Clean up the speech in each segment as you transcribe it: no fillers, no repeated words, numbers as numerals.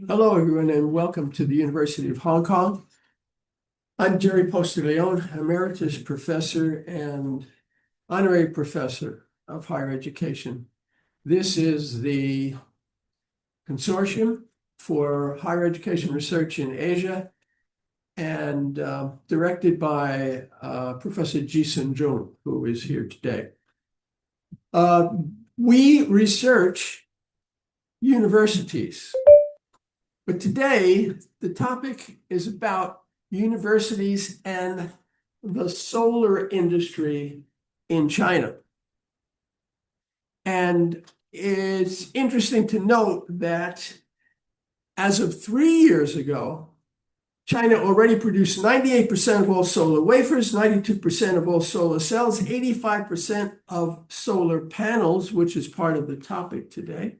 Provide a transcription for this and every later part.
Hello, everyone, and welcome to the University of Hong Kong. I'm Jerry Postiglione, Emeritus Professor and Honorary Professor of Higher Education. This is the Consortium for Higher Education Research in Asia and directed by Professor Ji-Sun Jung, who is here today. We research universities. But today, the topic is about universities and the solar industry in China. And it's interesting to note that as of 3 years ago, China already produced 98% of all solar wafers, 92% of all solar cells, 85% of solar panels, which is part of the topic today.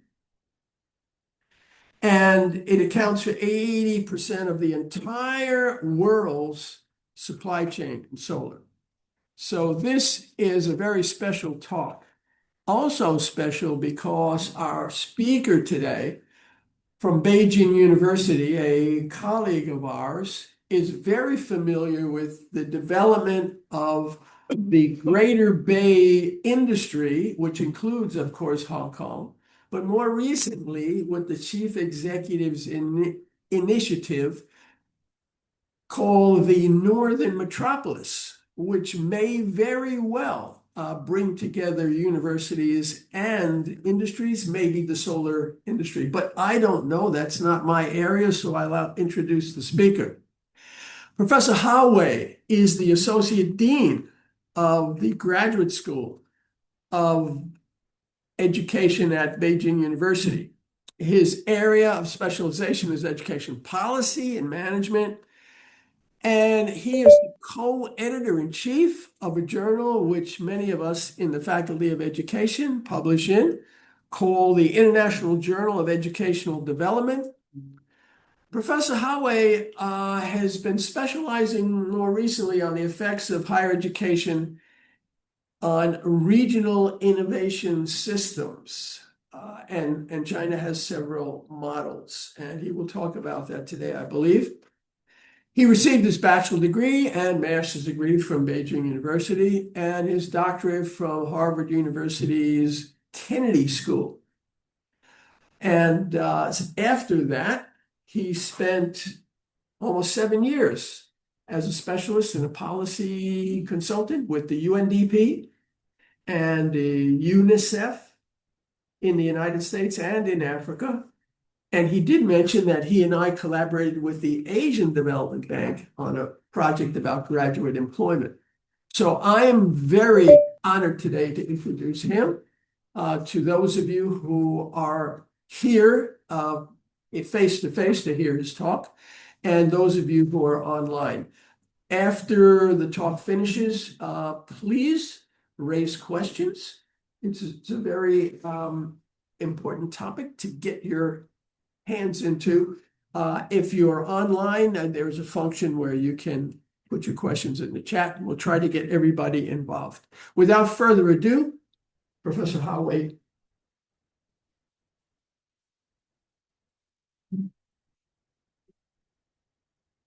And it accounts for 80% of the entire world's supply chain in solar. So this is a very special talk. Also special because our speaker today from Beijing University, a colleague of ours, is very familiar with the development of the Greater Bay industry, which includes, of course, Hong Kong, but more recently with the Chief Executive's initiative called the Northern Metropolis, which may very well bring together universities and industries, maybe the solar industry. But I don't know, that's not my area, so I'll introduce the speaker. Professor Hao Wei is the Associate Dean of the Graduate School of Education at Beijing University. His area of specialization is education policy and management. And he is the co-editor-in-chief of a journal which many of us in the Faculty of Education publish in, called the International Journal of Educational Development. Professor Hao Wei has been specializing more recently on the effects of higher education on regional innovation systems. And China has several models, and he will talk about that today, I believe. He received his bachelor's degree and master's degree from Beijing University and his doctorate from Harvard University's Kennedy School. And after that, he spent almost 7 years as a specialist and a policy consultant with the UNDP and the UNICEF in the United States and in Africa. And he did mention that he and I collaborated with the Asian Development Bank on a project about graduate employment. So I am very honored today to introduce him to those of you who are here face-to-face to hear his talk, and those of you who are online. After the talk finishes, please raise questions. It's a very important topic to get your hands into. If you're online, there's a function where you can put your questions in the chat, and we'll try to get everybody involved. Without further ado, Professor Hao Wei.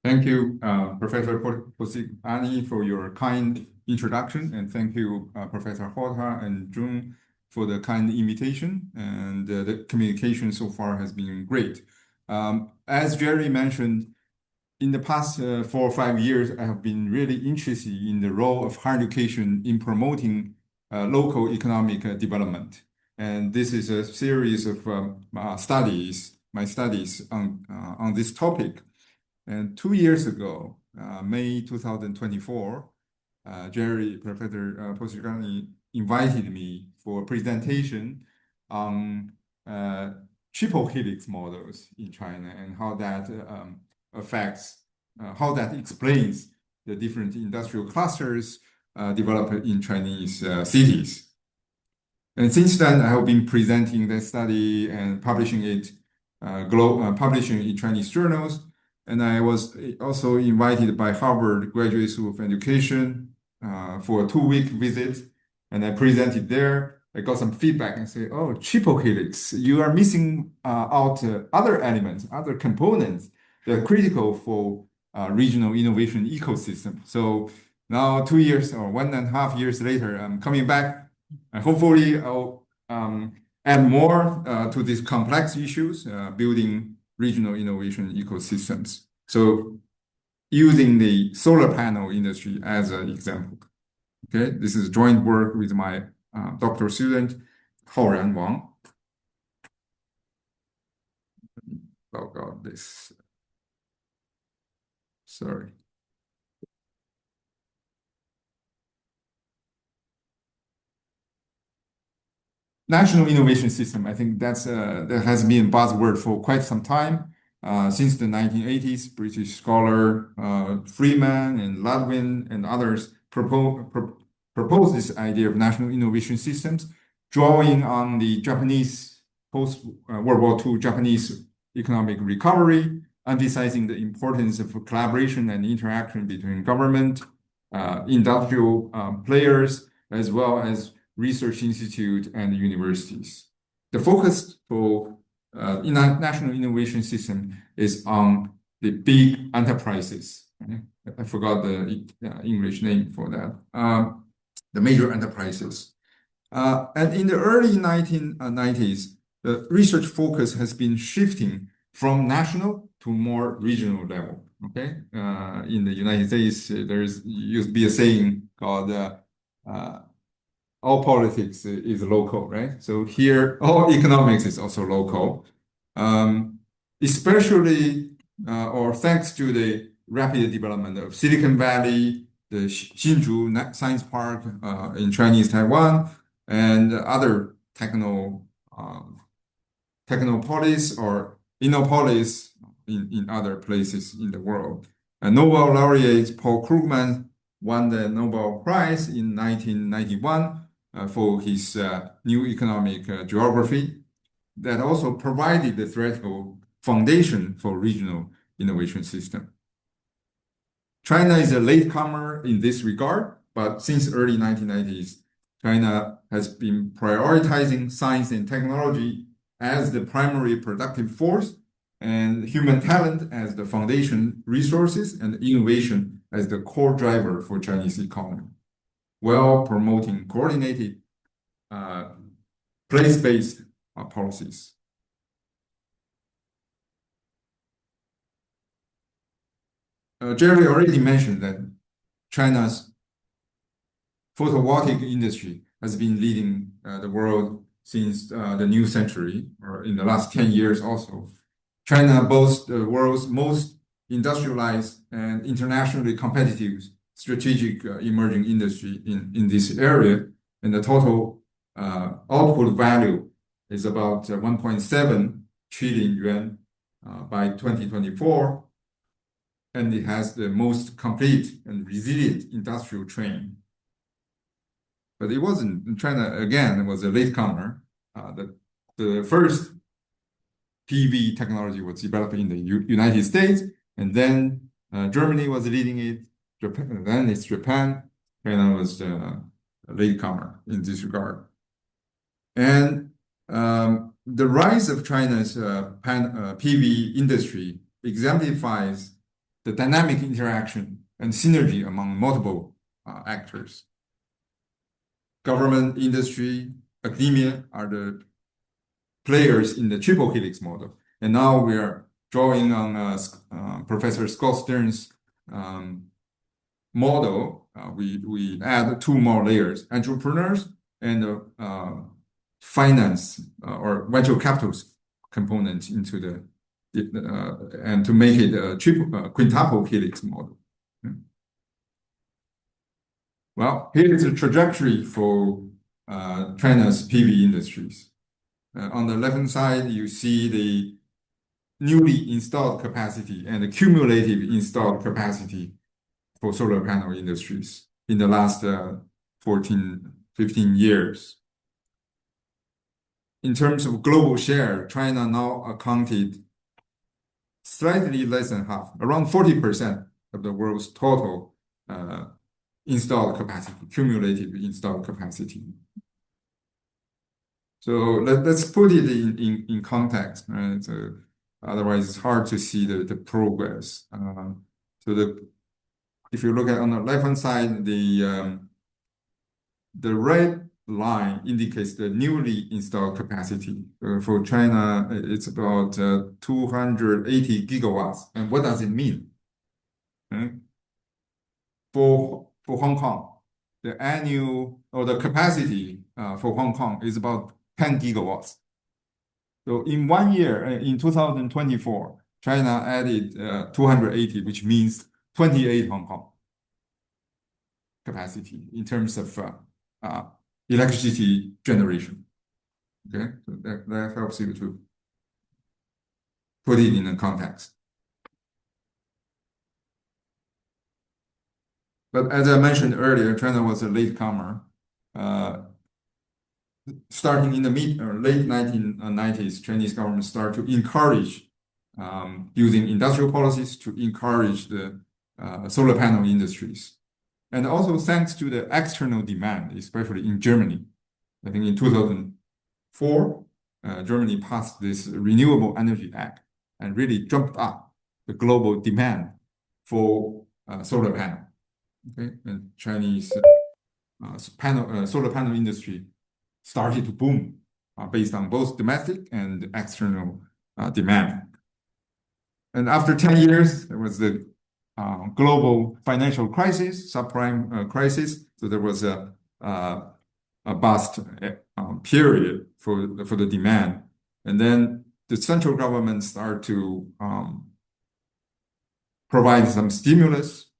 Thank you, Professor Postiglione, for your kind introduction, and thank you, Professor Horta and Jung, for the kind invitation, and the communication so far has been great. As Jerry mentioned, in the past 4 or 5 years, I have been really interested in the role of higher education in promoting local economic development. And this is a series of my studies on this topic. And 2 years ago, May 2024, Professor Postiglione invited me for a presentation on triple helix models in China and how that how that explains the different industrial clusters developed in Chinese cities. And since then, I have been presenting the study and publishing it, publishing in Chinese journals. And I was also invited by Harvard Graduate School of Education for a 2-week visit, and I presented there. I got some feedback and say, oh, triple helix, you are missing out other elements, other components that are critical for regional innovation ecosystem. So now 2 years or 1.5 years later, I'm coming back and hopefully I'll add more to these complex issues, building regional innovation ecosystems. So using the solar panel industry as an example. Okay, this is joint work with my doctoral student, Haoran Wang. Oh God, this. Sorry. National innovation system, I think that has been a buzzword for quite some time. Since the 1980s, British scholar Freeman and Ludwin and others proposed this idea of national innovation systems, drawing on the Japanese post-World War II Japanese economic recovery, emphasizing the importance of collaboration and interaction between government, industrial players, as well as research institute and universities. The focus for national innovation system is on the big enterprises. I forgot the English name for that. The major enterprises. And in the early 1990s, the research focus has been shifting from national to more regional level. Okay, in the United States, there's used to be a saying called all politics is local, right? So here, all economics is also local, especially or thanks to the rapid development of Silicon Valley, the Hsinchu Science Park in Chinese Taiwan, and other technopolis or innopolis in other places in the world. And Nobel laureate Paul Krugman won the Nobel Prize in 1991 for his new economic geography that also provided the theoretical foundation for regional innovation system. China is a latecomer in this regard, but since early 1990s, China has been prioritizing science and technology as the primary productive force and human talent as the foundation resources and innovation as the core driver for Chinese economy, while promoting coordinated place-based policies. Jerry already mentioned that China's photovoltaic industry has been leading the world since the new century, or in the last 10 years also. China boasts the world's most industrialized and internationally competitive strategic emerging industry in this area, and the total output value is about 1.7 trillion yuan by 2024, and it has the most complete and resilient industrial chain. But it wasn't, China again was a latecomer. The first PV technology was developed in the United States, and then Germany was leading it, Japan, then it's Japan. China was the latecomer in this regard. And the rise of China's PV industry exemplifies the dynamic interaction and synergy among multiple actors. Government, industry, academia are the players in the triple helix model. And now we are drawing on Professor Scott Stern's model. We add two more layers, entrepreneurs and finance or venture capital components into the and to make it a quintuple helix model. Well, here is the trajectory for China's PV industries. On the left-hand side, you see the newly installed capacity and the cumulative installed capacity for solar panel industries in the last 14, 15 years. In terms of global share, China now accounted slightly less than half, around 40% of the world's total installed capacity, cumulative installed capacity. So let's put it in context, right? So otherwise, it's hard to see the progress. So if you look at on the left-hand side, the red line indicates the newly installed capacity. For China, it's about 280 gigawatts. And what does it mean? Right? For Hong Kong, the annual or the capacity for Hong Kong is about 10 gigawatts. So in 1 year, in 2024, China added 280, which means 28 Hong Kong capacity in terms of electricity generation. Okay, so that helps you to put it in a context. But as I mentioned earlier, China was a latecomer. Starting in the mid or late 1990s, Chinese government started to encourage using industrial policies to encourage the solar panel industries. And also thanks to the external demand, especially in Germany. I think in 2004, Germany passed this Renewable Energy Act and really jumped up the global demand for solar panel. Okay, and Chinese solar panel industry started to boom based on both domestic and external demand. And after 10 years, there was the global financial crisis, subprime crisis. So there was a bust period for the demand. And then the central government started to provide some stimulus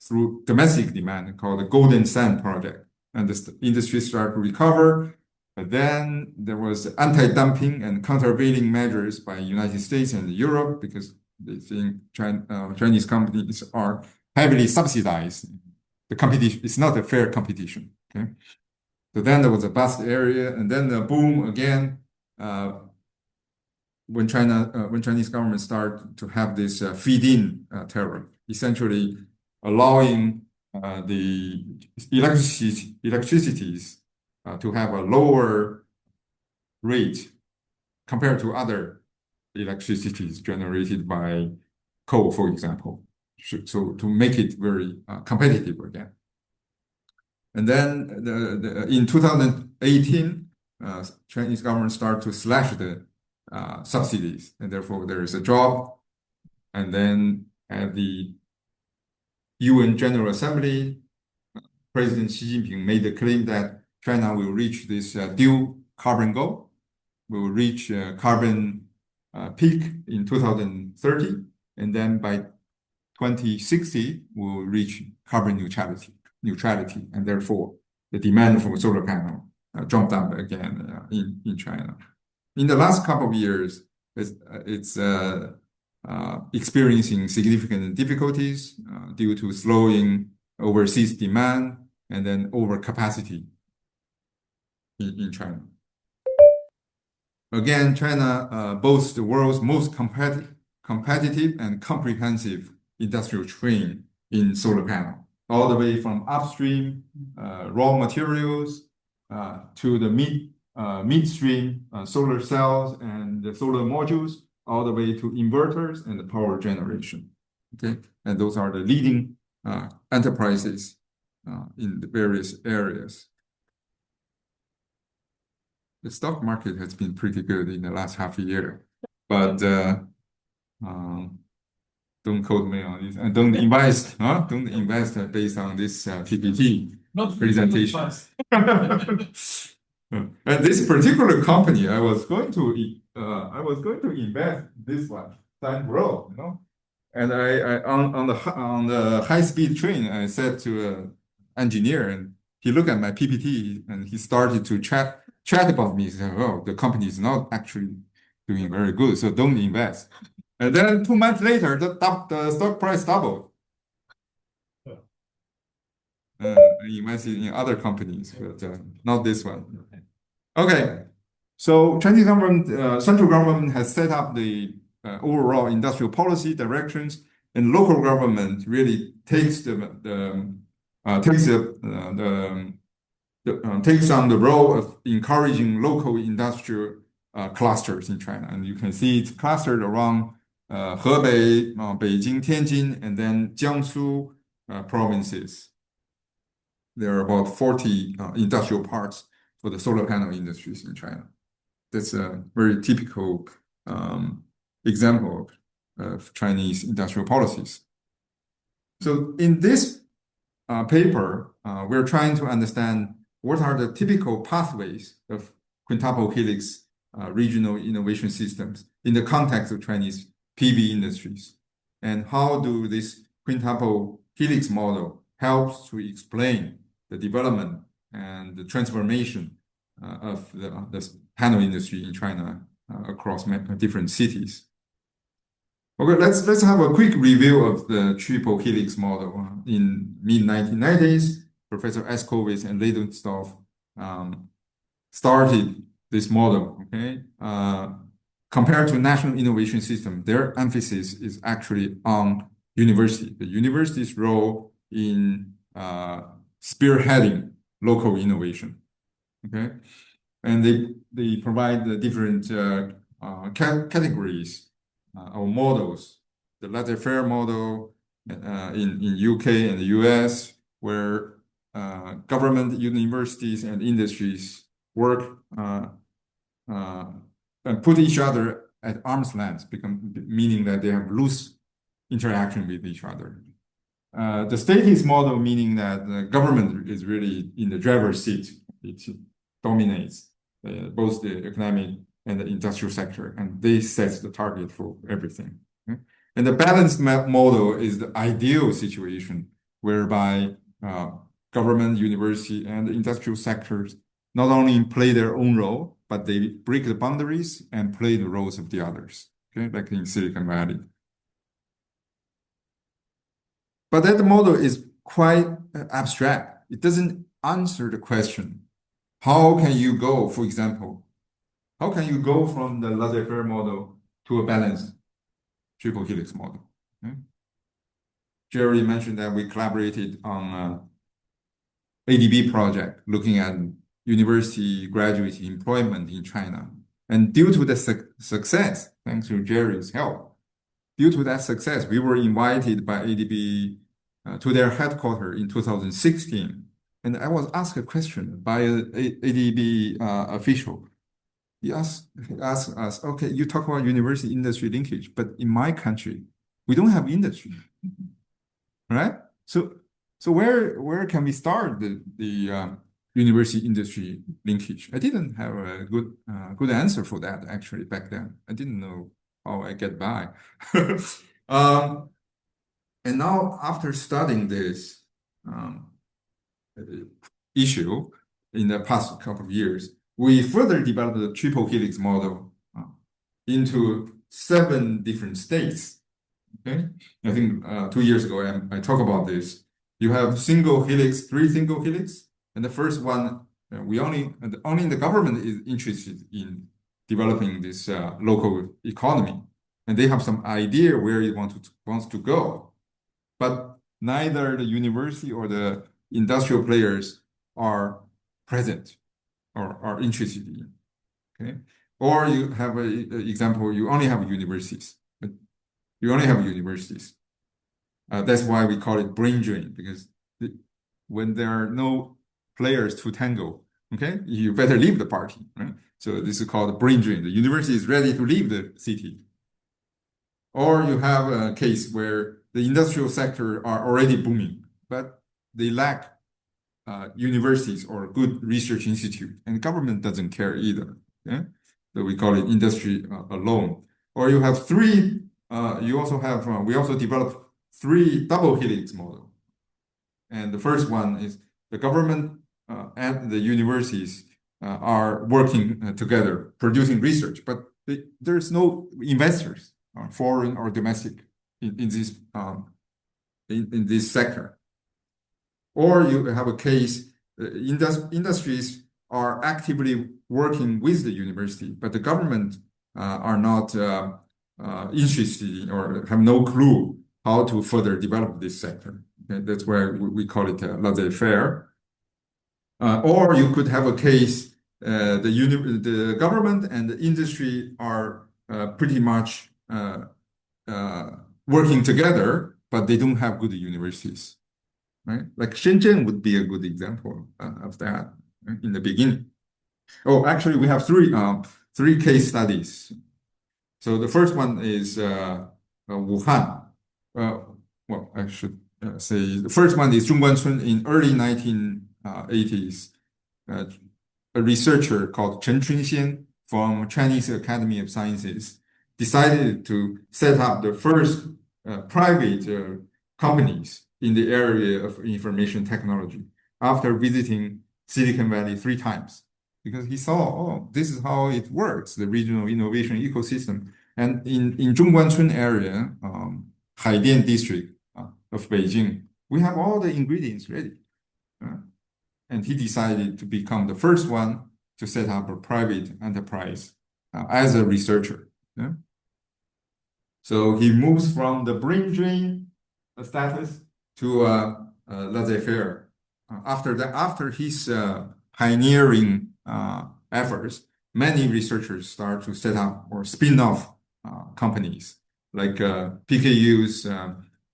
through domestic demand called the Golden Sand Project. And the industry started to recover. But then there was anti-dumping and countervailing measures by United States and Europe because they think Chinese companies are heavily subsidized. The competition is not a fair competition. Okay, so then there was a bust area, and then the boom again when Chinese government started to have this feed-in tariff, essentially allowing the electricities to have a lower rate compared to other electricities generated by coal, for example. So to make it very competitive again. And then in 2018, Chinese government started to slash the subsidies, and therefore there is a drop. And then at the UN General Assembly, President Xi Jinping made the claim that China will reach this dual carbon goal, will reach carbon peak in 2030, and then by 2060 will reach carbon neutrality, and therefore the demand for solar panel jumped up again in China. In the last couple of years, it's experiencing significant difficulties due to slowing overseas demand and then overcapacity in China. Again, China boasts the world's most competitive and comprehensive industrial chain in solar panel, all the way from upstream raw materials to the midstream solar cells and the solar modules, all the way to inverters and the power generation. Okay, and those are the leading enterprises in the various areas. The stock market has been pretty good in the last half a year, but don't quote me on this, and don't invest based on this PPT presentation. And this particular company, I was going to invest this one, Time Grow, you know. And I on the high-speed train, I said to an engineer, and he looked at my PPT and he started to chat about me. He said, "Oh, the company is not actually doing very good, so don't invest." And then 2 months later, the stock price doubled. I invested in other companies, but not this one. Okay, so Chinese government, central government has set up the overall industrial policy directions, and local government really takes the takes on the role of encouraging local industrial clusters in China. And you can see it's clustered around Hebei, Beijing, Tianjin, and then Jiangsu provinces. There are about 40 industrial parks for the solar panel industries in China. That's a very typical example of Chinese industrial policies. So in this paper, we're trying to understand what are the typical pathways of quintuple helix regional innovation systems in the context of Chinese PV industries, and how do this quintuple helix model helps to explain the development and the transformation of the panel industry in China across different cities. Okay, let's have a quick review of the triple helix model. In mid-1990s, Professor Eskowitz and Leidensdorf started this model. Okay, compared to national innovation system, their emphasis is actually on university. The university's role in spearheading local innovation. Okay, and they provide the different categories or models. The laissez-faire model in UK and the US, where government, universities, and industries work and put each other at arm's length, meaning that they have loose interaction with each other. The statist model, meaning that the government is really in the driver's seat. It dominates both the economic and the industrial sector, and they set the target for everything. Okay? And the balanced model is the ideal situation whereby government, university, and the industrial sectors not only play their own role, but they break the boundaries and play the roles of the others, okay? Like in Silicon Valley. But that model is quite abstract. It doesn't answer the question, how can you go, for example, how can you go from the laissez-faire model to a balanced triple helix model? Okay? Jerry mentioned that we collaborated on ADB project looking at university graduate employment in China. And due to the success, thanks to Jerry's help, due to that success, we were invited by ADB to their headquarters in 2016. And I was asked a question by an ADB official. He asked us, okay, you talk about university industry linkage, but in my country, we don't have industry, right? So where can we start the university industry linkage? I didn't have a good answer for that actually back then. I didn't know how I get by. And now after studying this issue in the past couple of years, we further developed the triple helix model into 7 different states. Okay, I think 2 years ago I talked about this. You have single helix, 3 single helix, and the first one only the government is interested in developing this local economy, and they have some idea where it wants to go, but neither the university or the industrial players are present or are interested in. Okay, or you have an example. You only have universities. That's why we call it brain drain, because when there are no players to tango, okay, you better leave the party, right? So this is called brain drain. The university is ready to leave the city. Or you have a case where the industrial sector are already booming, but they lack universities or good research institute, and government doesn't care either. Okay? So we call it industry alone. Or you have 3. We also developed 3 double helix model. And the first one is the government and the universities are working together, producing research, but there's no investors, foreign or domestic, in this sector. Or you have a case, industries are actively working with the university, but the government are not interested in or have no clue how to further develop this sector. Okay? That's why we call it laissez-faire. Or you could have a case the government and the industry are pretty much working together, but they don't have good universities, right? Like Shenzhen would be a good example of that in the beginning. Oh, actually, we have three case studies. So the first one is Wuhan. Well, I should say the first one is Zhongguancun in early 1980s. A researcher called Chen Chunxian from Chinese Academy of Sciences decided to set up the first private companies in the area of information technology after visiting Silicon Valley 3 times because he saw, oh, this is how it works, the regional innovation ecosystem. And in Zhongguancun area, Haidian district of Beijing, we have all the ingredients ready. And he decided to become the first one to set up a private enterprise as a researcher. Yeah? So he moves from the brain drain status to laissez-faire. After his pioneering efforts, many researchers start to set up or spin off companies like PKU's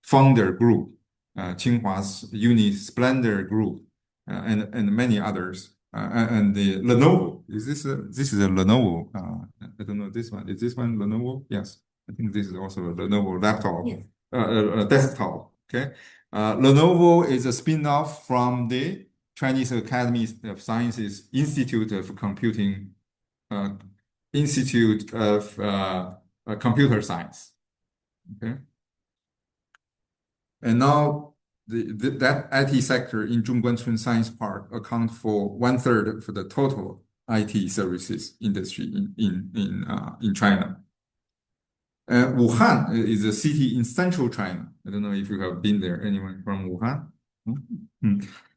founder group, Tsinghua Uni Splendor Group, and many others. And the Lenovo, this is a Lenovo. I don't know this one. Is this one Lenovo? Yes. I think this is also a Lenovo laptop, yes. A desktop. Okay. Lenovo is a spin-off from the Chinese Academy of Sciences Institute of Computing, Institute of Computer Science. Okay. And now that IT sector in Zhongguancun Science Park accounts for 1/3 of the total IT services industry in China. Wuhan is a city in central China. I don't know if you have been there. Anyone from Wuhan?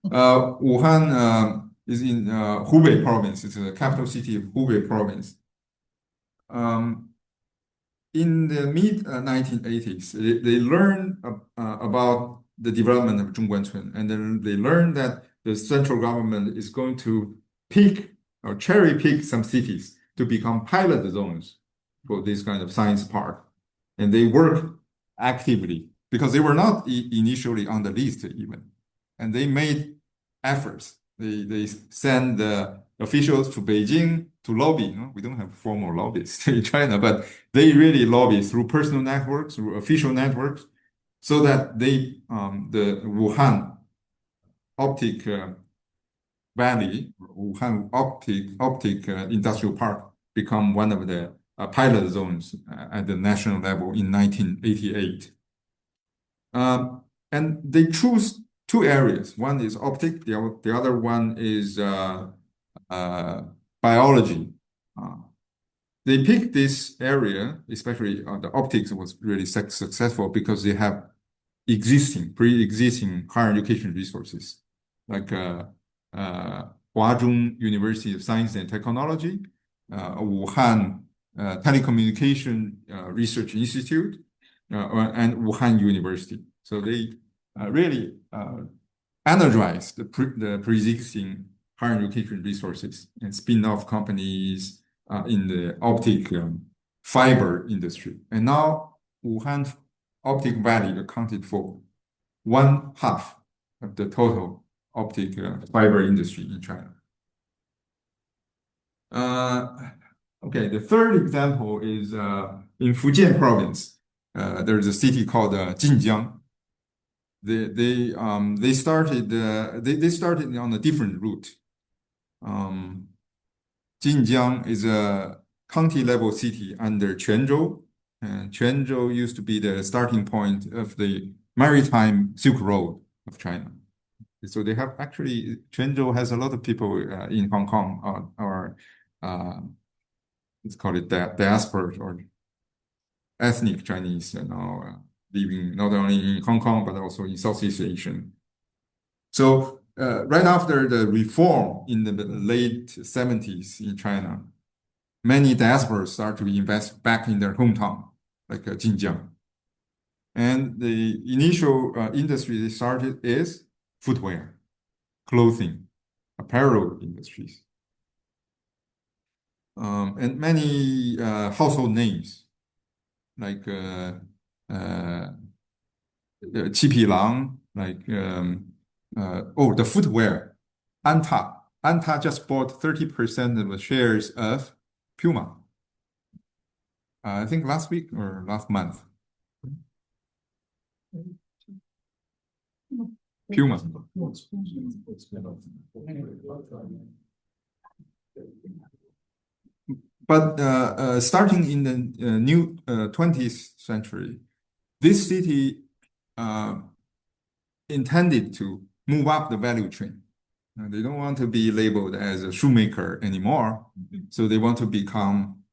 Wuhan is in Hubei province. It's the capital city of Hubei province. In the mid-1980s, they learned about the development of Zhongguancun, and then they learned that the central government is going to pick or cherry pick some cities to become pilot zones for this kind of science park. And they work actively because they were not initially on the list even. And they made efforts. They send the officials to Beijing to lobby. You know, we don't have formal lobbyists in China, but they really lobby through personal networks, through official networks, so that the Wuhan optic valley, Wuhan optic industrial park become one of the pilot zones at the national level in 1988. And they choose 2 areas. One is optic, the other one is biology. They picked this area, especially the optics was really successful because they have pre-existing higher education resources, like Huazhong University of Science and Technology, Wuhan Telecommunication Research Institute, and Wuhan University. So they really energize the pre-existing higher education resources and spin-off companies in the optic fiber industry. And now Wuhan Optic Valley accounted for 1/2 of the total optic fiber industry in China. Okay, the third example is in Fujian province. There's a city called Jinjiang. They started on a different route. Jinjiang is a county level city under Quanzhou. And Quanzhou used to be the starting point of the maritime Silk Road of China. So they have actually, Quanzhou has a lot of people in Hong Kong or let's call it diaspora or ethnic Chinese, living not only in Hong Kong, but also in Southeast Asia. So right after the reform in the late 70s in China, many diasporas start to invest back in their hometown, like Jinjiang. And the initial industry they started is footwear, clothing. apparel industries, and many household names like Qipi Lang, like the footwear, Anta. Anta just bought 30% of the shares of Puma. I think last week or last month. Puma. But starting in the new 20th century, this city intended to move up the value chain. They don't want to be labeled as a shoemaker anymore. So they want to become,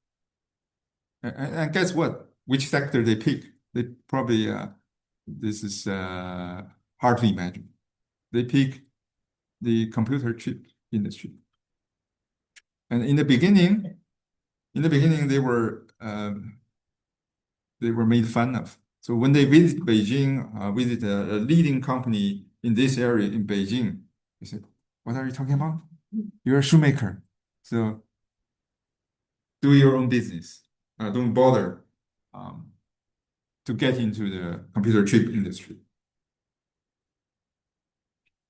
and guess what? Which sector they pick? They probably, this is hard to imagine. They pick the computer chip industry. And in the beginning, they were made fun of. So when they visit Beijing, visit a leading company in this area in Beijing, they said, "What are you talking about? You're a shoemaker, so do your own business. Don't bother to get into the computer chip industry."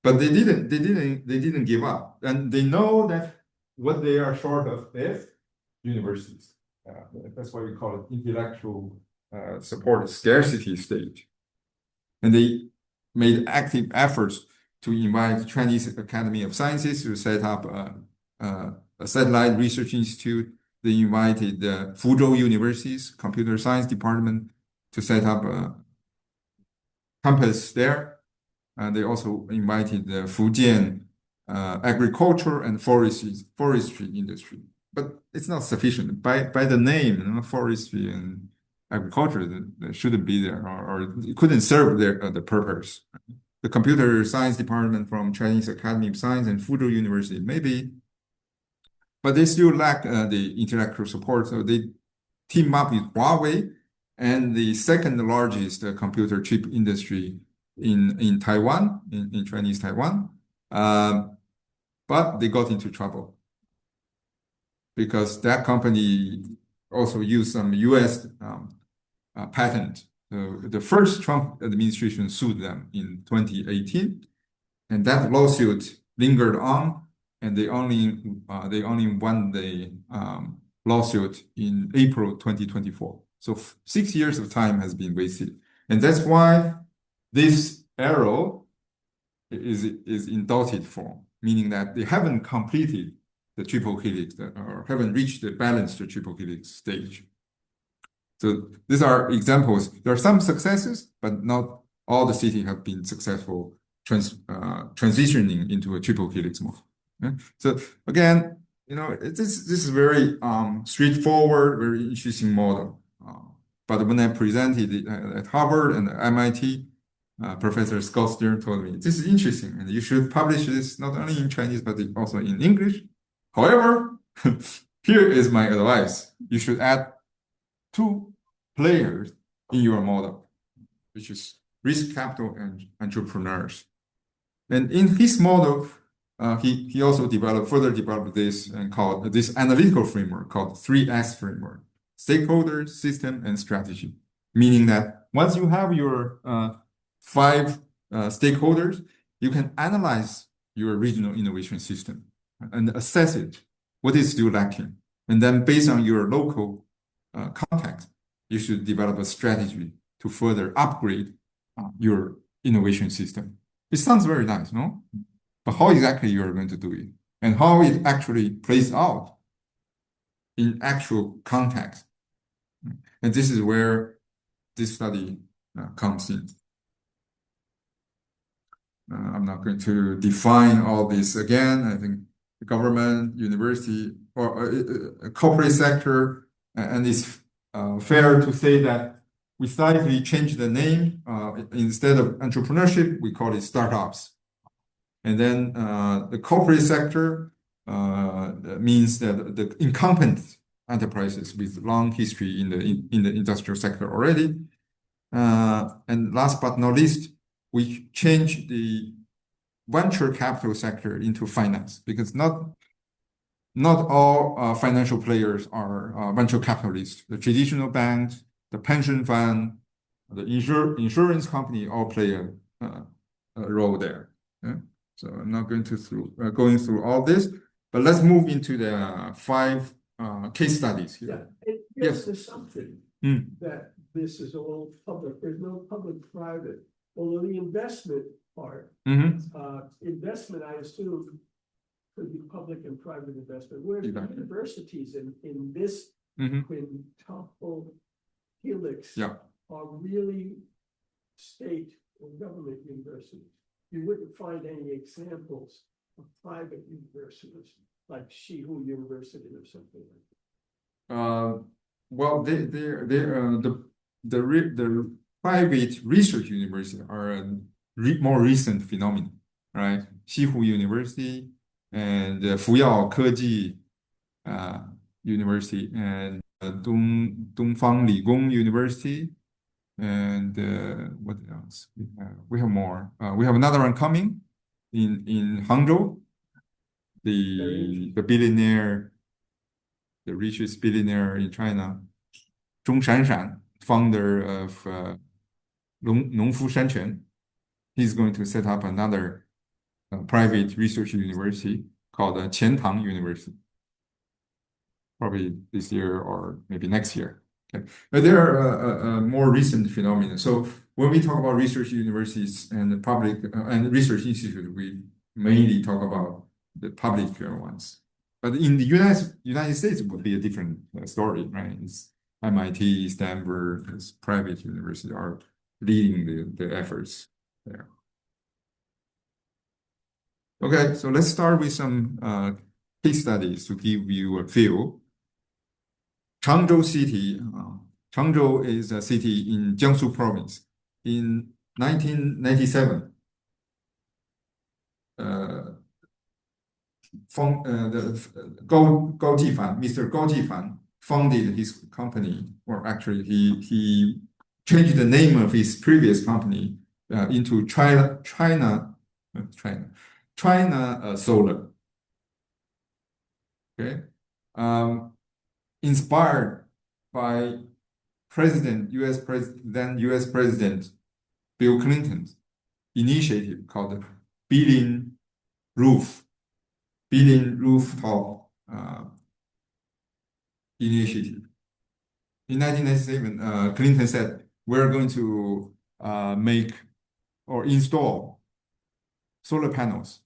But they didn't give up, and they know that what they are short of is universities. That's why we call it intellectual support scarcity state. And they made active efforts to invite Chinese Academy of Sciences to set up a satellite research institute. They invited the Fuzhou University's computer science department to set up a campus there. And they also invited the Fujian agriculture and forestry industry. But it's not sufficient. By the name, forestry and agriculture, that shouldn't be there, or it couldn't serve the purpose. The computer science department from Chinese Academy of Science and Fuzhou University, maybe, but they still lack the intellectual support. So they team up with Huawei and the second largest computer chip industry in Taiwan, in Chinese Taiwan. But they got into trouble because that company also used some US patent. The first Trump administration sued them in 2018, and that lawsuit lingered on, and they only won the lawsuit in April 2024. So 6 years of time has been wasted, and that's why this arrow is in dotted form, meaning that they haven't completed the triple helix or haven't reached the balanced triple helix stage. So these are examples. There are some successes, but not all the cities have been successful transitioning into a triple helix model. Okay? So again, this is very straightforward, very interesting model. But when I presented it at Harvard and MIT, Professor Scott Stern told me, "This is interesting, and you should publish this not only in Chinese, but also in English. However, here is my advice. You should add 2 players in your model, which is risk capital and entrepreneurs." And in his model, he also further developed this and called this analytical framework called 3S framework: stakeholders, system, and strategy. Meaning that once you have your 5 stakeholders, you can analyze your regional innovation system and assess it, what is still lacking. And then based on your local context, you should develop a strategy to further upgrade your innovation system. It sounds very nice, no? But how exactly you are going to do it and how it actually plays out in actual context. And this is where this study comes in. I'm not going to define all this again. I think the government, university, or corporate sector, and it's fair to say that we slightly changed the name. Instead of entrepreneurship, we call it startups. And then the corporate sector means that the incumbent enterprises with long history in the industrial sector already. And last but not least, we changed the venture capital sector into finance, because not all financial players are venture capitalists. The traditional banks, the pension fund, the insurance company all play a role there. Yeah? So I'm not going going through all this, but let's move into the 5 case studies Yeah, here. and Yes. here's the assumption Mm. that this is all public, there's no public-private. Although the investment part, investment, I assume, could be public and private investment, where the Exactly. universities in this quintuple helix Yeah. are really state or government universities. You wouldn't find any examples of private universities, like Shihu University or something like that. Well, the private research universities are a more recent phenomenon, right? Xihu University and Fuyao Keji University and Dongfang Ligong University, and what else? We have more. We have another one coming in Hangzhou. The billionaire, the richest billionaire in China, Zhong Shanshan, founder of Nongfu Shanquan, he's going to set up another private research university called Qiantang University, probably this year or maybe next year. Okay, but there are a more recent phenomena. So when we talk about research universities and the public and research institutes, we mainly talk about the public ones. But in the United States, it would be a different story, right? It's MIT, Stanford, it's private universities are leading the efforts there. Okay, so let's start with some case studies to give you a feel. Changzhou City. Changzhou is a city in Jiangsu province. In 1997, Gao Jifan, Mr. Gao Jifan founded his company, or actually he changed the name of his previous company into China Solar. Okay, inspired by then U.S. President Bill Clinton's initiative called Billion Rooftop Initiative. In 1997, Clinton said, we're going to make or install solar panels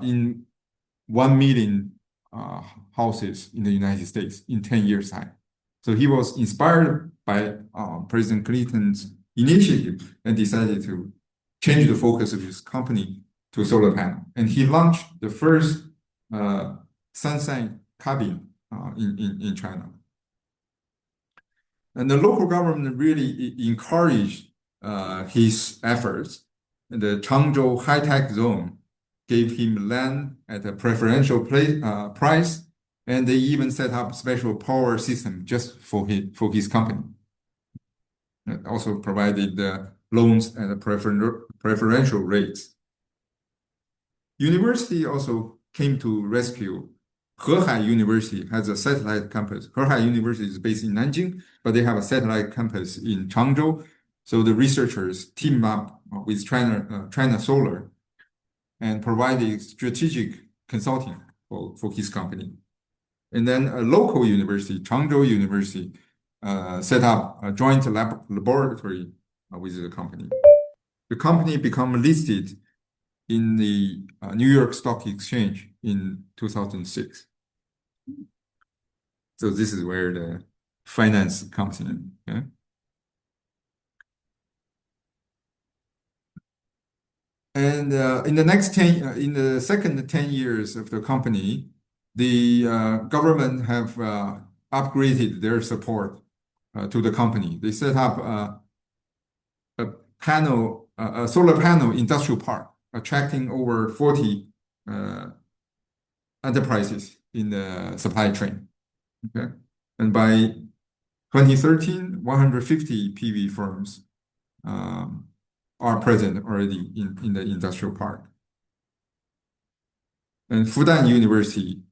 in 1 million houses in the United States in 10 years' time. So he was inspired by President Clinton's initiative and decided to change the focus of his company to solar panel. And he launched the first sunshine cabin in China. And the local government really encouraged his efforts. The Changzhou high-tech zone gave him land at a preferential price, and they even set up special power system just for his company. It also provided loans at preferential rates. University also came to rescue. Hehai University has a satellite campus. Hehai University is based in Nanjing, but they have a satellite campus in Changzhou. So the researchers teamed up with China Solar and provided strategic consulting for his company. And then a local university, Changzhou University, set up a joint laboratory with the company. The company became listed in the New York Stock Exchange in 2006. So this is where the finance comes in. Okay? And in the second 10 years of the company, the government have upgraded their support to the company. They set up a solar panel industrial park, attracting over 40 enterprises in the supply chain. Okay, and by 2013, 150 PV firms are present already in the industrial park. And Fudan University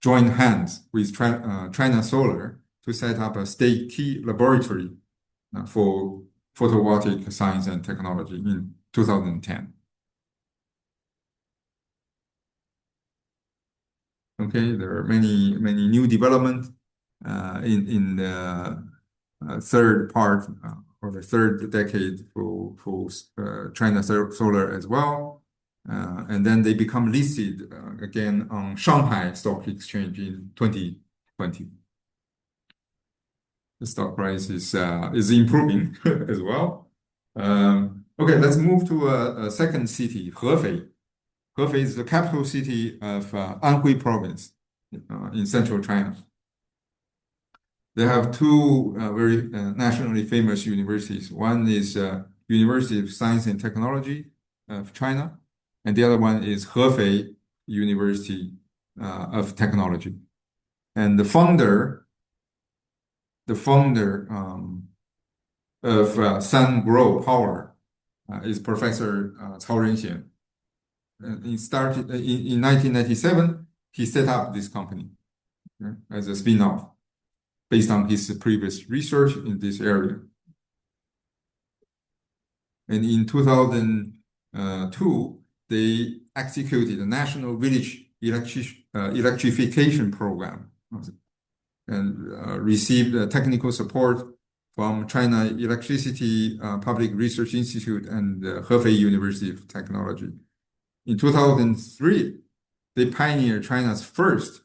joined hands with China Solar to set up a state key laboratory for photovoltaic science and technology in 2010. Okay, there are many new developments in the third part or the third decade for China Solar as well. And then they become listed again on Shanghai Stock Exchange in 2020. The stock price is improving as well. Okay, let's move to a second city, Hefei. Hefei is the capital city of Anhui Province in central China. They have two very nationally famous universities. One is University of Science and Technology of China, and the other one is Hefei University of Technology. And the founder of SunGrow Power is Professor Cao Renxian. He started in 1997. He set up this company as a spin-off based on his previous research in this area. And in 2002, they executed a national village electrification program and received technical support from China Electricity Public Research Institute and Hefei University of Technology. In 2003, they pioneered China's first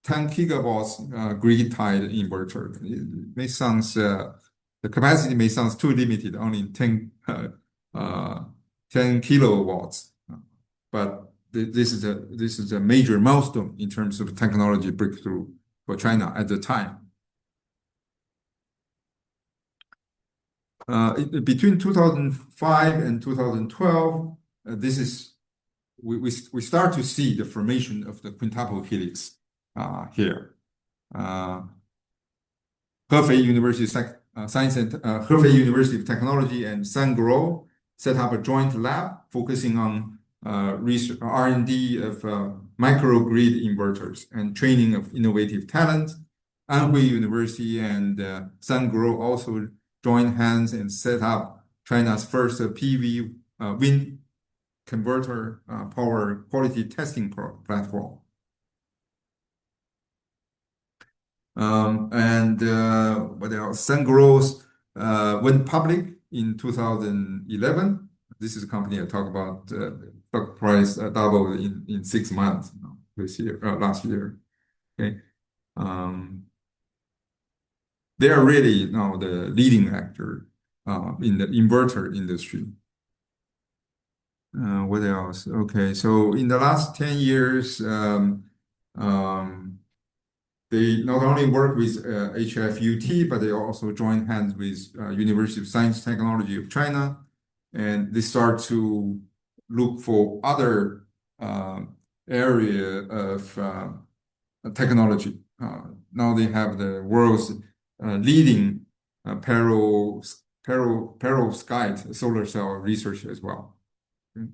10 gigawatts grid-tied inverter. The capacity may sound too limited, only 10 kilowatts, but this is a major milestone in terms of technology breakthrough for China at the time. Between 2005 and 2012, we start to see the formation of the Quintuple Helix here. Hefei University Hefei University of Technology and SunGrow set up a joint lab focusing on R&D of microgrid inverters and training of innovative talent. Anhui University and SunGrow also joined hands and set up China's first PV wind converter power quality testing platform. And what else? SunGrow went public in 2011. This is a company I talk about. Stock price doubled in 6 months last year. Okay, they are really now the leading actor in the inverter industry. What else? Okay, so in the last 10 years, they not only work with HFUT, but they also joined hands with University of Science and Technology of China, and they start to look for other area of technology. Now they have the world's leading perovskite solar cell research as well. Okay.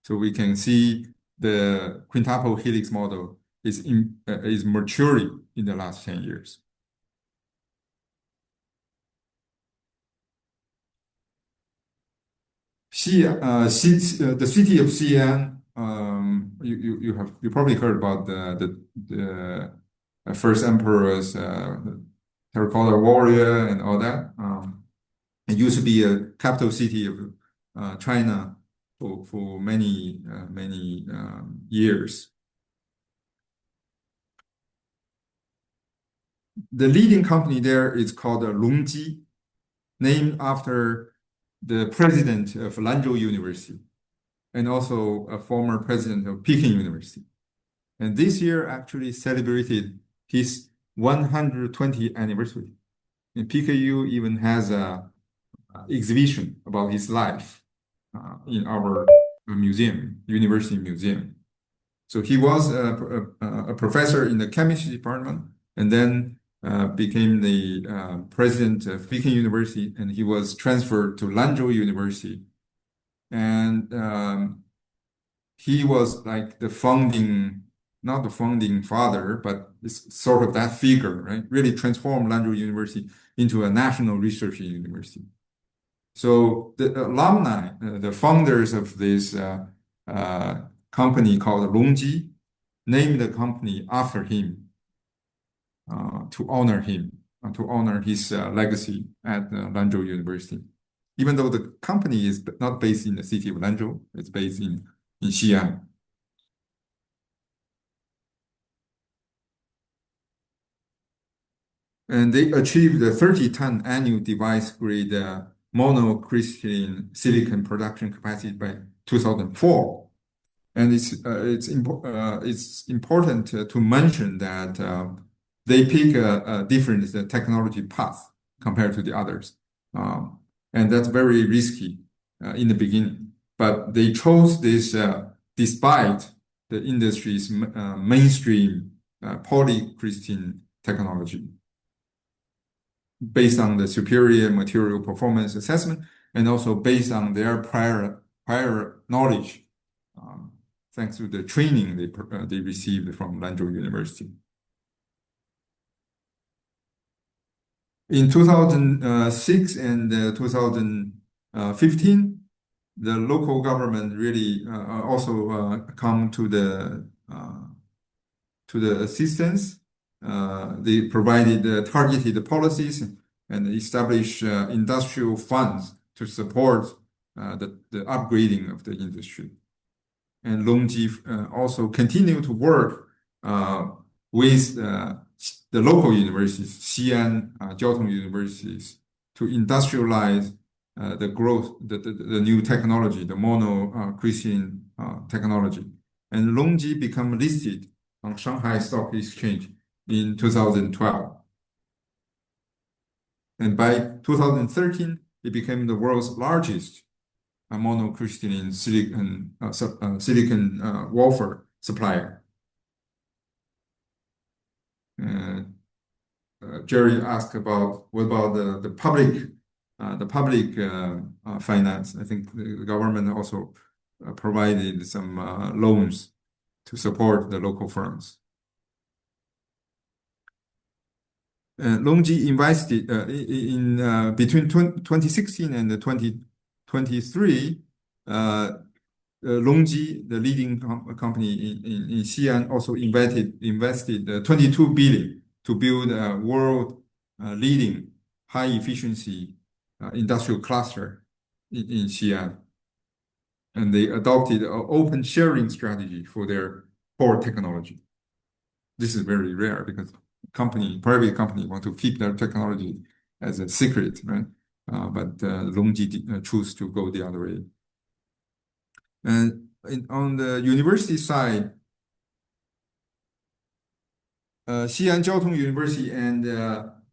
So we can see the Quintuple Helix model is maturing in the last 10 years. The city of Xi'an, you probably heard about the first emperor's terracotta warrior and all that. It used to be a capital city of China for many years. The leading company there is called Longji, named after the president of Lanzhou University and also a former president of Peking University. And this year actually celebrated his 120th anniversary. And PKU even has an exhibition about his life in our museum, university museum. So he was a professor in the chemistry department and then became the president of Peking University, and he was transferred to Lanzhou University And he was like the founding, not the founding father, but it's sort of that figure, right? Really transformed Lanzhou University into a national research university. So the alumni, the founders of this company called Longji, named the company after him to honor him, to honor his legacy at Lanzhou University. Even though the company is not based in the city of Lanzhou, it's based in Xi'an. And they achieved a 30-ton annual device-grade monocrystalline silicon production capacity by 2004. And it's important to mention that they pick a different technology path compared to the others. And that's very risky in the beginning. But they chose this despite the industry's mainstream polycrystalline technology based on the superior material performance assessment and also based on their prior knowledge, thanks to the training they received from Lanzhou University. In 2006 and 2015, the local government really also come to the assistance. They provided targeted policies and established industrial funds to support the upgrading of the industry. And Longji also continued to work with the local universities, Xi'an Jiaotong universities, to industrialize the growth, the new technology, the monocrystalline technology. And Longji became listed on Shanghai Stock Exchange in 2012. And by 2013, it became the world's largest monocrystalline silicon wafer supplier. Jerry asked about what about the public finance. I think the government also provided some loans to support the local firms. Longji invested in between 2016 and 2023. Longji, the leading company in Xi'an, also invested 22 billion to build a world leading high efficiency industrial cluster in Xi'an. And they adopted an open sharing strategy for their core technology. This is very rare because private company want to keep their technology as a secret, right? But Longji choose to go the other way. And on the university side, Xi'an Jiaotong University and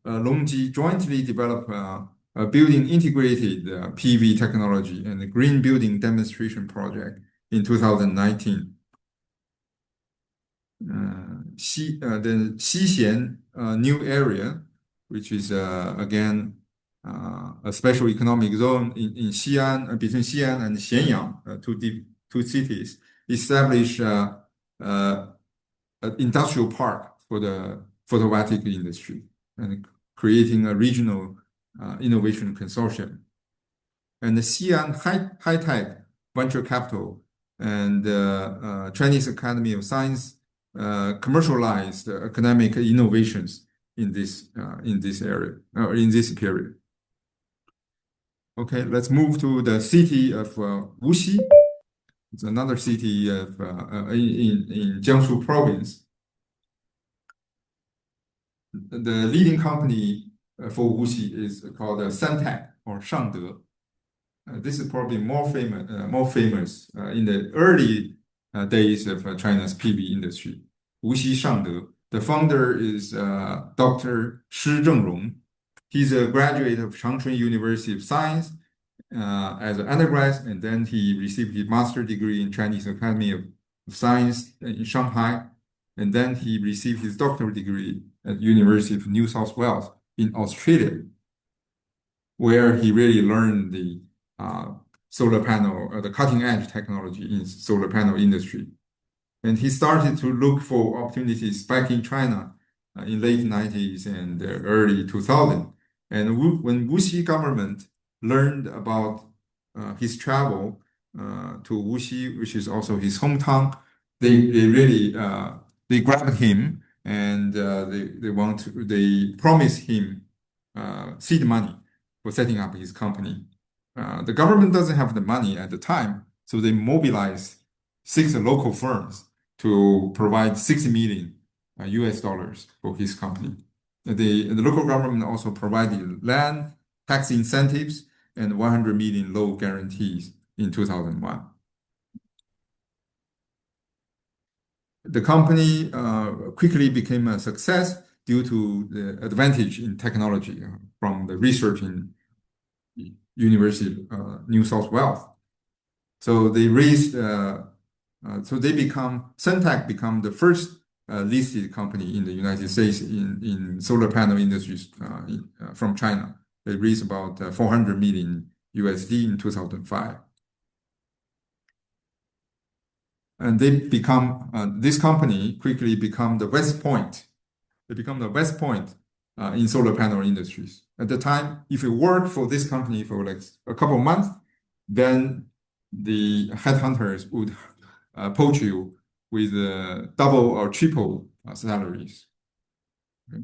Longji jointly developed a building integrated PV technology and a green building demonstration project in 2019. The Xixian new area, which is again a special economic zone in Xi'an, between Xi'an and Xianyang, two cities, established an industrial park for the photovoltaic industry and creating a regional innovation consortium. And the Xi'an High Tech Venture Capital and Chinese Academy of Science commercialized academic innovations in this area or in this period. Okay, let's move to the city of Wuxi. It's another city of in Jiangsu province. The leading company for Wuxi is called Santec or Shangde. This is probably more famous in the early days of China's PV industry. Wuxi Shangde. The founder is Dr. Shi Zhengrong. He's a graduate of Changchun University of Science as an undergrad, and then he received his master's degree in Chinese Academy of Science in Shanghai, and then he received his doctoral degree at University of New South Wales in Australia, where he really learned the solar panel, the cutting edge technology in solar panel industry. And he started to look for opportunities back in China in late 90s and early 2000. And when Wuxi government learned about his travel to Wuxi, which is also his hometown, they really they grabbed him and they promised him seed money for setting up his company. The government doesn't have the money at the time, so they mobilized 6 local firms to provide 60 million US dollars for his company. The local government also provided land, tax incentives, and 100 million loan guarantees in 2001. The company quickly became a success due to the advantage in technology from the research in University of New South Wales. So they raised, Suntech become the first listed company in the United States in solar panel industries from China. They raised about 400 million USD in 2005. And this company quickly become the West Point. They become the West Point in solar panel industries. At the time, if you work for this company for like a couple of months, then the headhunters would poach you with double or triple salaries. Okay.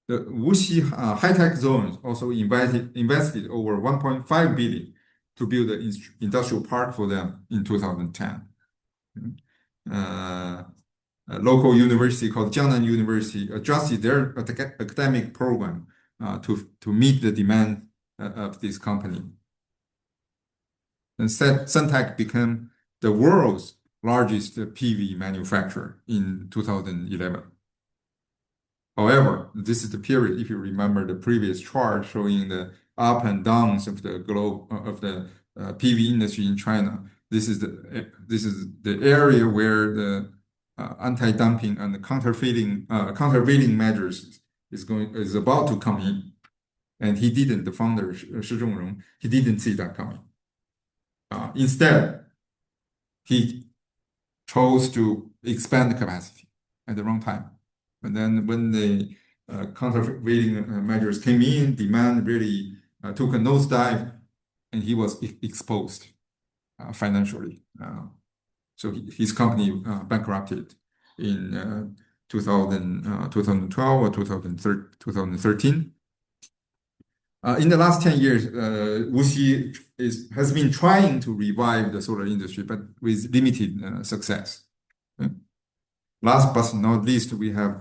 The Wuxi high-tech zones also invested over 1.5 billion to build an industrial park for them in 2010. A local university called Jiangnan University adjusted their academic program to meet the demand of this company. And Suntech became the world's largest PV manufacturer in 2011. However, this is the period, if you remember the previous chart showing the up and downs of the globe of the PV industry in China. This is the area where the anti-dumping and the countervailing measures is about to come in, and the founder Shi Zhongrong, he didn't see that coming. Instead, he chose to expand the capacity at the wrong time. And then when the countervailing measures came in, demand really took a nosedive, and he was exposed financially. So his company bankrupted in 2012 or 2013. In the last 10 years, Wuxi has been trying to revive the solar industry, but with limited success. Okay. Last but not least, we have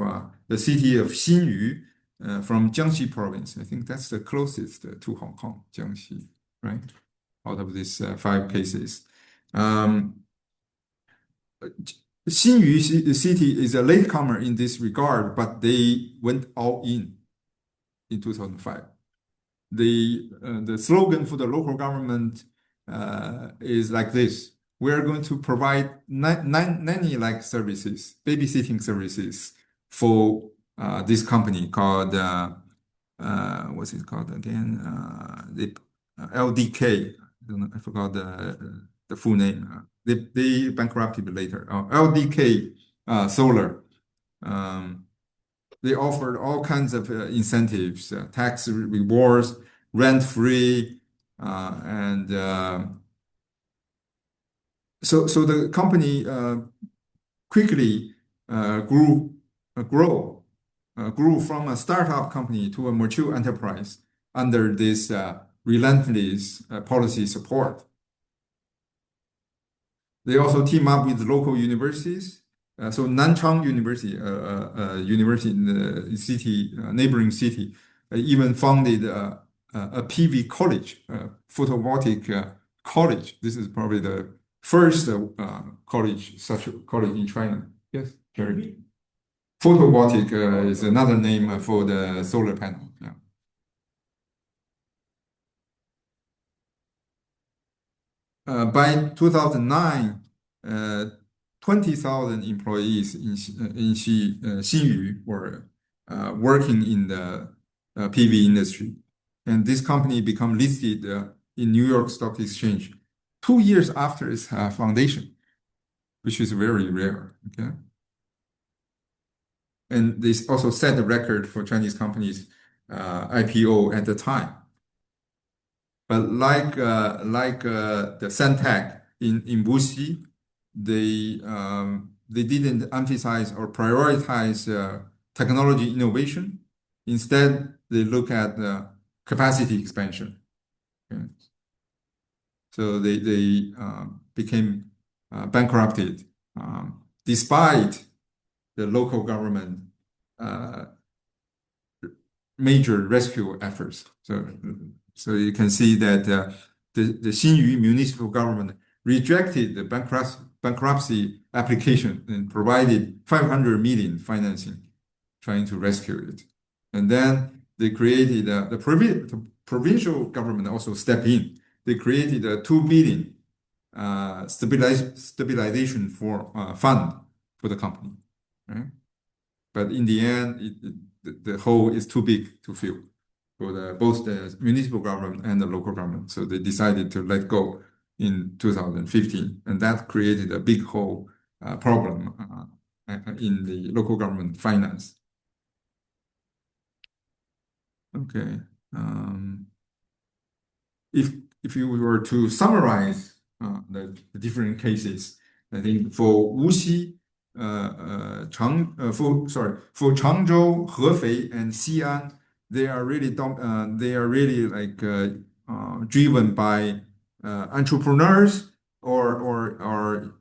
the city of Xinyu from Jiangxi province. I think that's the closest to Hong Kong, Jiangxi, right? Out of these 5 cases. Xinyu city is a latecomer in this regard, but they went all in 2005. The slogan for the local government is like this: we are going to provide nanny-like services, babysitting services for this company called, what's it called again? The LDK. I forgot the full name. They bankrupted later. LDK Solar. They offered all kinds of incentives, tax rewards, rent-free, and so the company quickly grew from a startup company to a mature enterprise under this relentless policy support. They also team up with local universities. So Nanchang University, university in the city, neighboring city, even founded a PV college, photovoltaic college. This is probably the first college, such a college in China. Yes, Gerard. Photovoltaic is another name for the solar panel. Yeah. By 2009, 20,000 employees in Xinyu were working in the PV industry. And this company became listed in New York Stock Exchange 2 years after its foundation, which is very rare. Okay. And this also set the record for Chinese companies IPO at the time. But like the Sentech in Wuxi, they didn't emphasize or prioritize technology innovation. Instead, they look at capacity expansion. Okay. So they became bankrupted despite the local government major rescue efforts. So you can see that the Xinyu municipal government rejected the bankruptcy application and provided 500 million financing, trying to rescue it. And then they created the provincial government also stepped in. They created a 2 billion stabilization fund for the company, right? But in the end, the hole is too big to fill for both the municipal government and the local government. So they decided to let go in 2015, and that created a big hole problem in the local government finance. Okay. If you were to summarize the different cases, I think for Wuxi, for Changzhou, Hefei, and Xi'an, they are really like driven by entrepreneurs or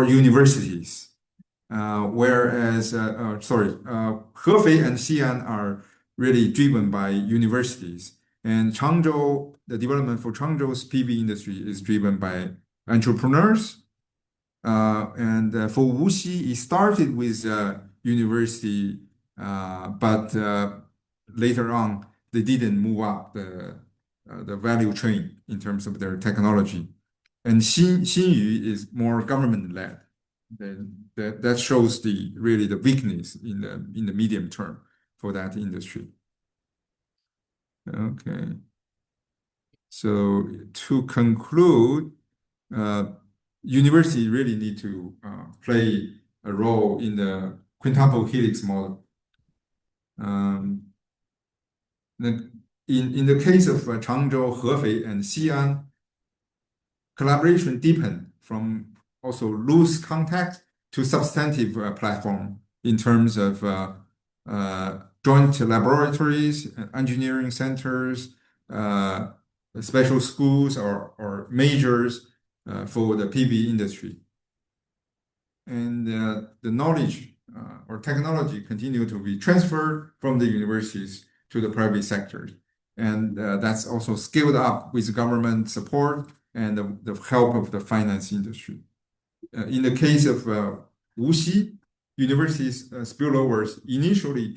universities. Whereas Hefei and Xi'an are really driven by universities. And Changzhou, the development for Changzhou's PV industry is driven by entrepreneurs. And for Wuxi, it started with university, but later on, they didn't move up the value chain in terms of their technology. And Xinyu is more government-led. That shows really the weakness in the medium term for that industry. Okay. So to conclude, university really need to play a role in the quintuple helix model. In the case of Changzhou, Hefei, and Xi'an, collaboration deepened from also loose contact to substantive platform in terms of joint laboratories, engineering centers, special schools or majors for the PV industry. And the knowledge or technology continue to be transferred from the universities to the private sector. And that's also scaled up with government support and the help of the finance industry. In the case of Wuxi, universities spillovers initially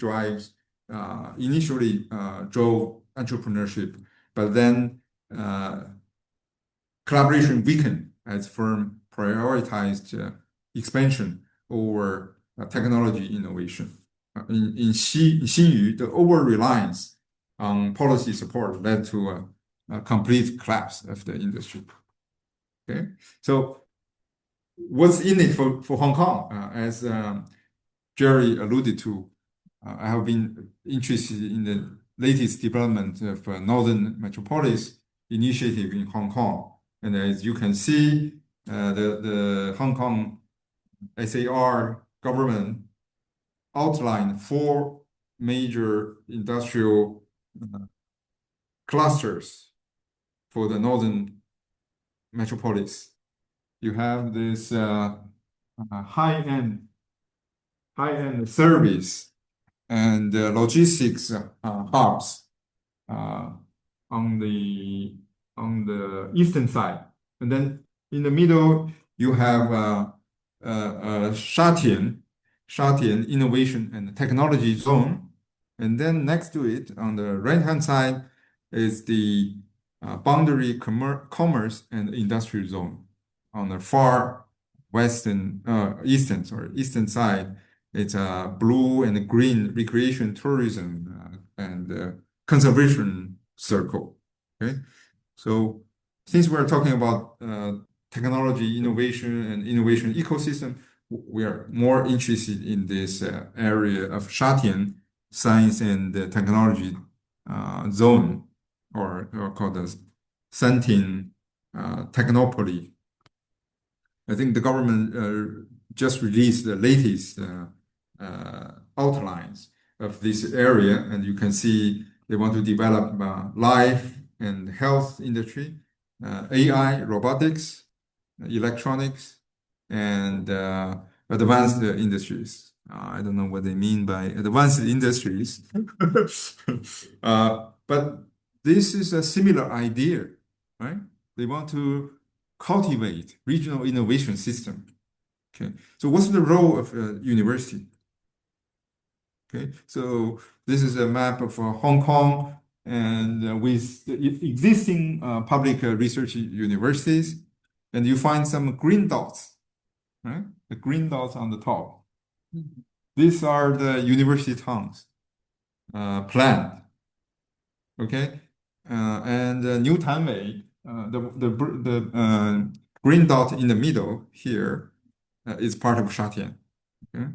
drove entrepreneurship, but then collaboration weakened as firm prioritized expansion over technology innovation. In Xinyu, the over-reliance on policy support led to a complete collapse of the industry. Okay, so what's in it for Hong Kong? As Jerry alluded to, I have been interested in the latest development of Northern Metropolis initiative in Hong Kong. And as you can see, the Hong Kong SAR government outlined 4 major industrial clusters for the Northern Metropolis. You have this high-end service and logistics hubs on the eastern side, and then in the middle you have Shatian Innovation and Technology Zone, and then next to it on the right-hand side is the Boundary Commerce and Industrial Zone. On the far eastern side, it's blue and green recreation tourism and conservation circle. Okay, so since we're talking about technology innovation and innovation ecosystem, we are more interested in this area of Shatian science and technology zone, or called as Santin Technopoly. I think the government just released the latest outlines of this area, and you can see they want to develop life and health industry, AI, robotics, electronics, and advanced industries. I don't know what they mean by advanced industries, but this is a similar idea, right? They want to cultivate regional innovation system. Okay, so what's the role of a university? Okay, so this is a map of Hong Kong, and with the existing public research universities, and you find some green dots, right? The green dots on the top. These are the university towns planned. Okay, and New Tanwei, the green dot in the middle here is part of Shatian. Okay?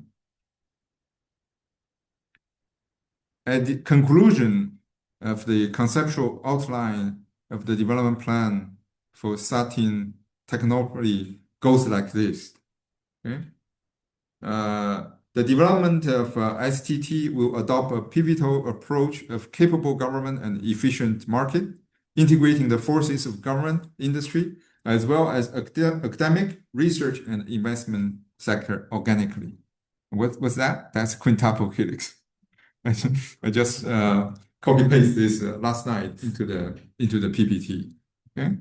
At the conclusion of the conceptual outline of the development plan for Satin Technopoly goes like this. Okay? The development of STT will adopt a pivotal approach of capable government and efficient market, integrating the forces of government, industry, as well as academic, research, and investment sector organically. What's that? That's Quintuple Helix. I just copy paste this last night into the PPT. Okay,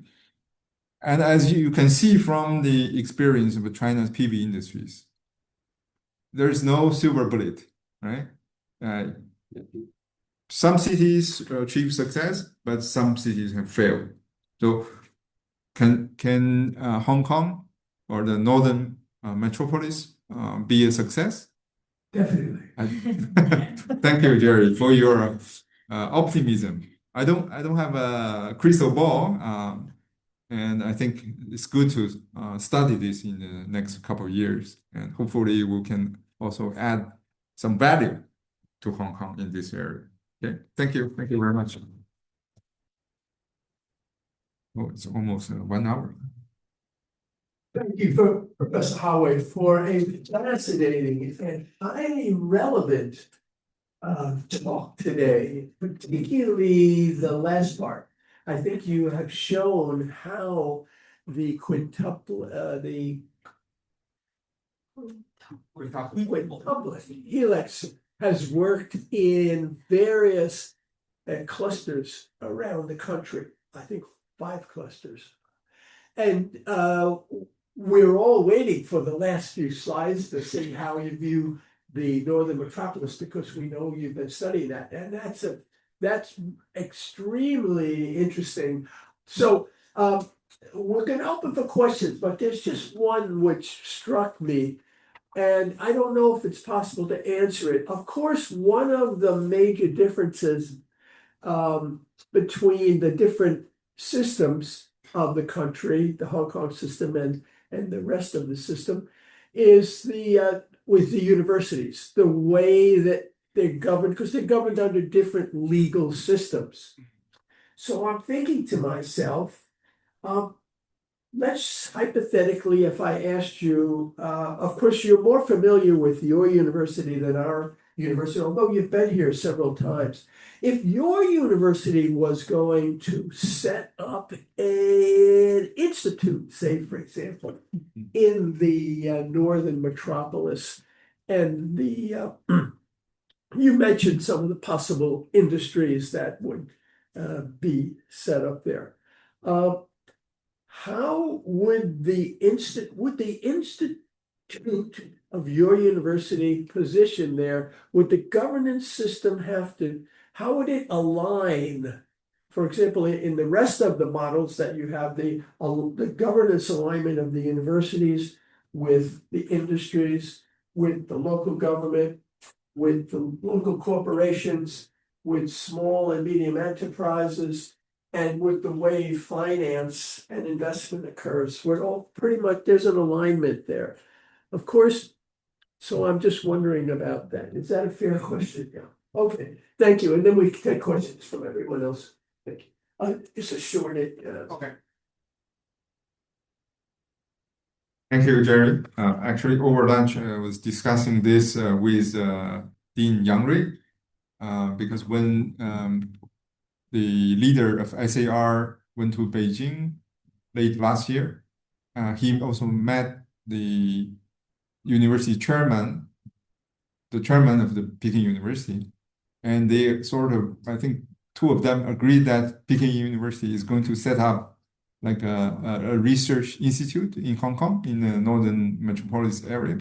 and as you can see from the experience of China's PV industries, there is no silver bullet, right? Some cities achieve success, but some cities have failed. So can Hong Kong or the northern metropolis be a success? Definitely. Thank you, Jerry, for your optimism. I don't have a crystal ball, and I think it's good to study this in the next couple of years, and hopefully we can also add some value to Hong Kong in this area. Okay, thank you very much. Oh, it's almost 1 hour. Thank you, for Professor Howard, for a fascinating and highly relevant talk today, particularly the last part. I think you have shown how the quintuple helix has worked in various clusters around the country. I think 5 clusters. And we're all waiting for the last few slides to see how you view the northern metropolis, because we know you've been studying that, and that's extremely interesting. So we're going to open for questions, but there's just one which struck me, and I don't know if it's possible to answer it. Of course, one of the major differences between the different systems of the country, the Hong Kong system and the rest of the system, is the with the universities, the way that they're governed, because they're governed under different legal systems. So I'm thinking to myself, let's hypothetically, if I asked you, of course, you're more familiar with your university than our university, although you've been here several times. If your university was going to set up an institute, say, for example, in the northern metropolis, and the you mentioned some of the possible industries that would be set up there. How would the institute of your university position there? Would the governance system have to, how would it align? For example, in the rest of the models that you have, the governance alignment of the universities with the industries, with the local government, with the local corporations, with small and medium enterprises and with the way finance and investment occurs. We're all pretty much, there's an alignment there. Of course, so I'm just wondering about that. Is that a fair question? Yeah. Okay, thank you. And then we can take questions from everyone else. Thank you. Just a short, Okay. Thank you, Jerry. Actually, over lunch, I was discussing this with Dean Youngry, because when the leader of SAR went to Beijing late last year, he also met the university chairman, the chairman of the Peking University, and they sort of, I think, two of them agreed that Peking University is going to set up like a research institute in Hong Kong, in the northern metropolis area.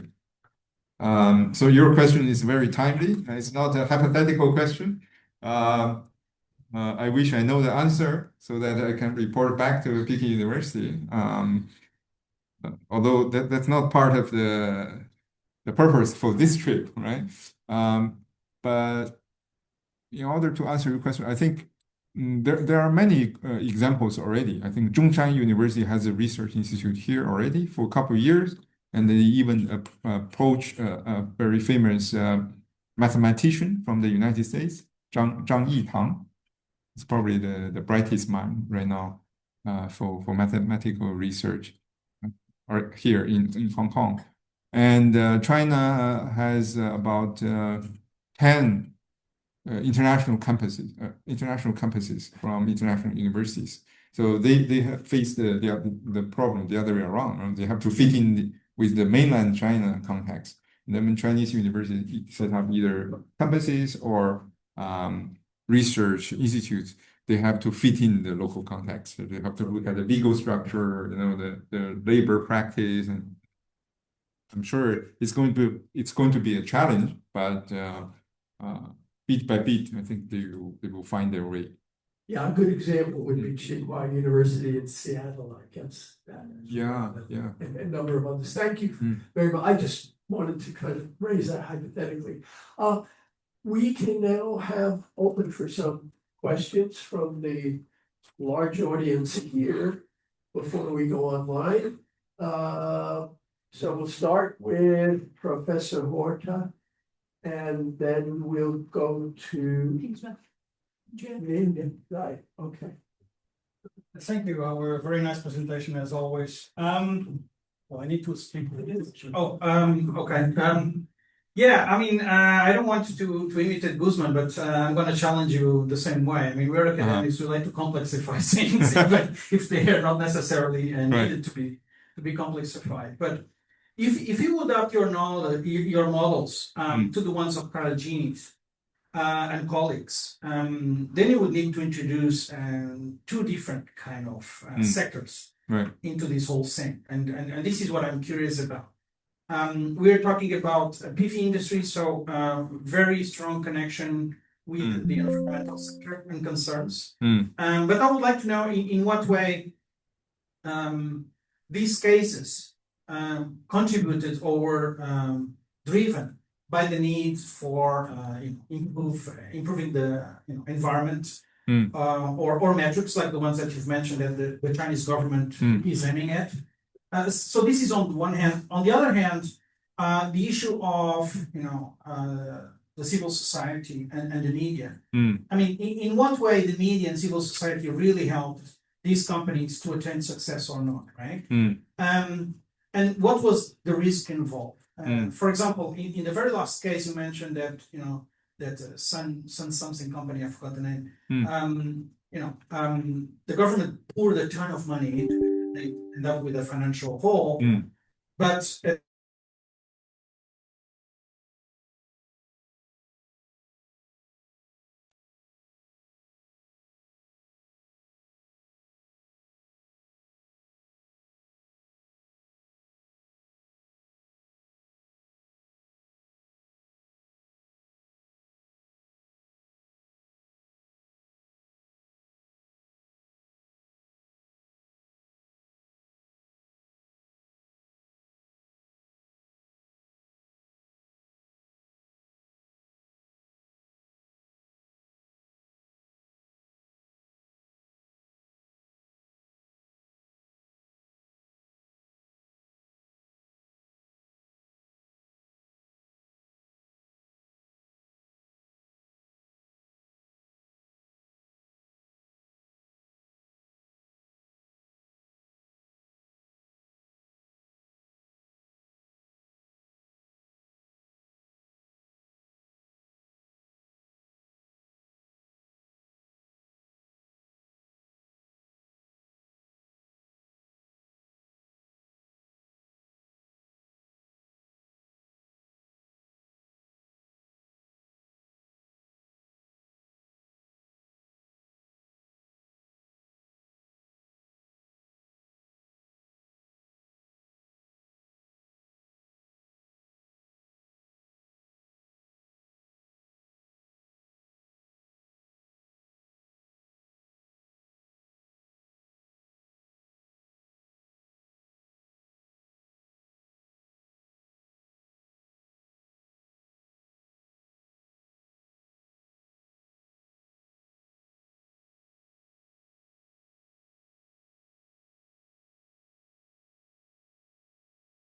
So your question is very timely. It's not a hypothetical question. I wish I know the answer so that I can report back to Peking University. Although that's not part of the purpose for this trip, right? But in order to answer your question, I think there are many examples already. I think Zhongshan University has a research institute here already for a couple of years, and they even approached a very famous mathematician from the United States, Zhang Yitang. It's probably the brightest mind right now for mathematical research here in Hong Kong. And China has about 10 international campuses from international universities. So they have faced the problem the other way around. They have to fit in with the mainland China context. And then when Chinese universities set up either campuses or research institutes, they have to fit in the local context. So they have to look at the legal structure, the labor practice, and I'm sure it's going to be a challenge, but bit by bit, I think they will find their way. yeah, a good example would be Tsinghua University in Seattle, I guess. Yeah. And a number of others. Thank you very much. I just wanted to kind of raise that hypothetically. We can now have open for some questions from the large audience here before we go online. So we'll start with Professor Horta, and then we'll go to right. Okay. Thank you. A very nice presentation as always. Well, I need to speak with this. Oh, okay. Yeah, I mean, I don't want to imitate Guzman, but I'm going to challenge you the same way. I mean, we're academics, we like to complexify things, even if they are not necessarily needed to be complexified. But if you adapt your knowledge, your models to the ones of Karadžinis and colleagues, then you would need to introduce two different kind of sectors into this whole thing. And this is what I'm curious about. We're talking about PV industry, so very strong connection with the environmental sector and concerns. But I would like to know in what way these cases contributed or driven by the need for improving the environment or metrics like the ones that you've mentioned that the Chinese government is aiming at. So this is on the one hand. On the other hand, the issue of the civil society and the media. I mean, in what way the media and civil society really helped these companies to attain success or not, right? And what was the risk involved? For example, in the very last case, you mentioned that that Sun something company, I forgot the name. The government poured a ton of money into it. They end up with a financial hole. But at